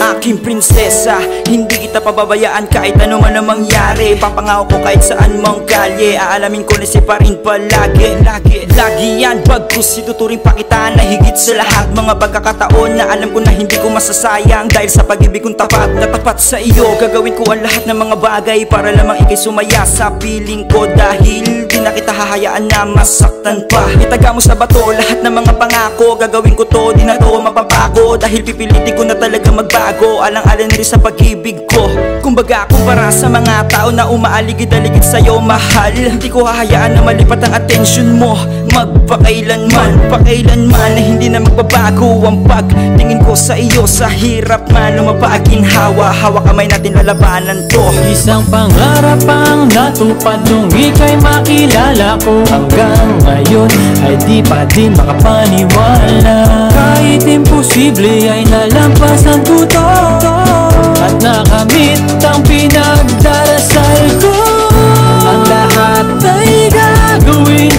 Aking prinsesa, hindi kita pababayaan kahit ano man ang mangyari. Papangako ko kahit saan mang kalye, aalamin ko na si pa rin palagi. Lagi yan, bagkus ituturing pa kita na higit sa lahat. Mga pagkakataon na alam ko na hindi ko masasayang, dahil sa pag-ibig kong tapat na tapat sa iyo. Gagawin ko ang lahat ng mga bagay para lamang ikay sumaya sa piling ko, dahil di na kita hahayaan na masaktan pa. Itaga mo sa bato lahat ng mga pangako, gagawin ko to, di na to mapapago, dahil pipilitin ko na talaga magbago, alang-alang rin sa pag-ibig ko. Kumbaga kumpara sa mga tao na umaaligid-aligid sa'yo, mahal, hindi ko hahayaan na malipat ang atensyon mo. Magpakailanman, pakailanman na hindi na magbabago ang pagtingin ko sa iyo. Sa hirap man lumapag-ginhawa, hawak kamay natin lalabanan to. Isang pangarap ang natupad nung ika'y makilala ko. Hanggang ngayon ay di pa din makapaniwala, kahit imposible ay nalampasan ko to, at nakamit ang pinagdarasal ko. Ang lahat ay gagawin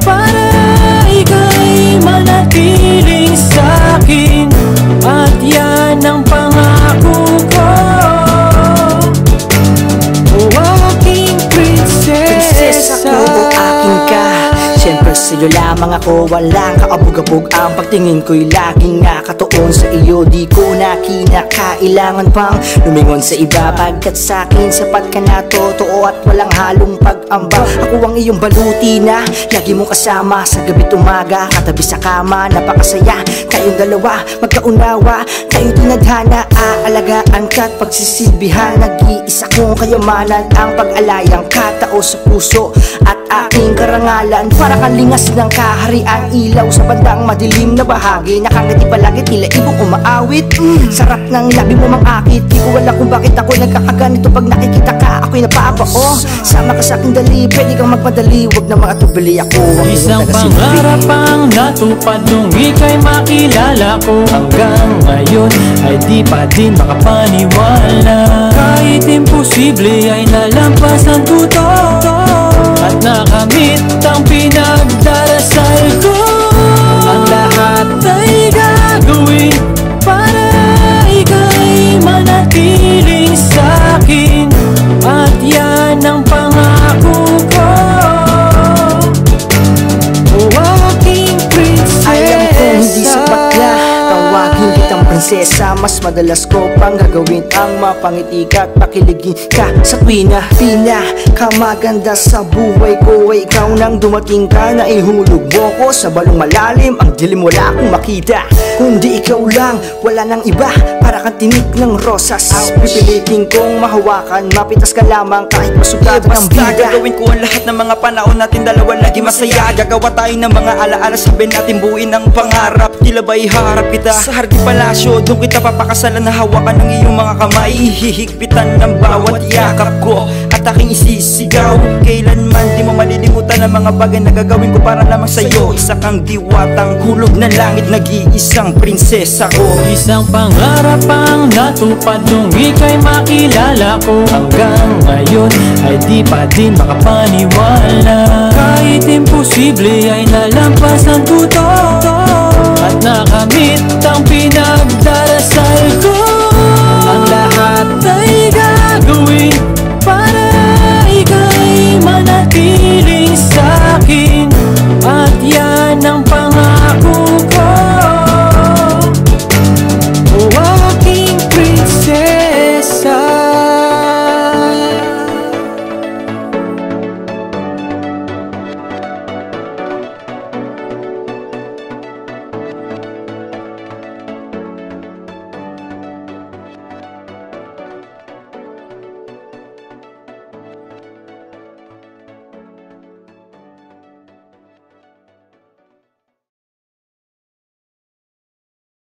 para ika'y manatiling sa'kin, at yan ang pangako ko. Oh, aking prinsesa ko, aking ka. Siyempre sa'yo lamang ako, walang kaabog-abog ang pagtingin ko'y laging nakatuon sa iyo. Di ko na kinakailangan pang lumingon sa iba, pagkat sa'kin sapat ka na, totoo at walang halong pag-amba. Ako ang iyong baluti na lagi mong kasama sa gabi't umaga, katabi sa kama, napakasaya. Kayong dalawa, magkaunawa, kayo tinadhana, aalagaan ka't pagsisilbihan. Nag-iisa kong kayamanan ang pag-alayang katao sa puso at aking karangalan. Para kang lingas ng kaharian, ilaw sa bandang madilim na bahagi, nakangiti palagi tila ibong umaawit. Sarap ng labi mo mang-akit, di ko wala kung bakit ako nagkakaganito. Pag nakikita ka, ako'y napapao. Sama ka sa aking dali, pwede kang magpadali, wag na makatubili ako. Isang pangarap ang natupad nung ika'y makilala ko. Hanggang ngayon ay di pa din makapaniwala, kahit imposible ay nalampasan ko to, at nakamit ang pinagdarasal ko. Ang lahat ay gagawin para ika'y manatiling sa'kin, at yan ang pangako ko. Oh, aking prinsesa. Alam ko hindi sapat na tawagin kitang prinsesa, mas madalas ko pang gagawin ang mapangiti ka at pakiligin ka sa tuwina. Ka maganda sa buhay ko, ay ikaw nang dumating ka na ihulog mo ko sa balong malalim. Ang dilim wala akong makita, kundi ikaw lang, wala nang iba. Para kang tinik ng rosas, pipilitin kong mahawakan, mapitas ka lamang kahit masugat ang bida. Gagawin ko ang lahat ng mga panahon natin dalawa lagi masaya. Gagawa tayo ng mga alaala, sabihin natin buuin ang pangarap. Tila ba'y harap kita sa Hardin Palasyo, doon kita papakasalan na hawakan ng iyong mga kamay. Hihigpitan ng bawat yakap ko at aking isisigaw. Kailanman di mo malilimutan ang mga bagay na gagawin ko para lamang sa'yo. Isa kang diwatang hulog ng langit, nag-iisang prinsesa ko. Isang pangarap ang natupad nung ika'y makilala ko. Hanggang ngayon ay di pa din makapaniwala, kahit imposible ay nalampasan ko to, at nakamit ang pinagdarasal ko.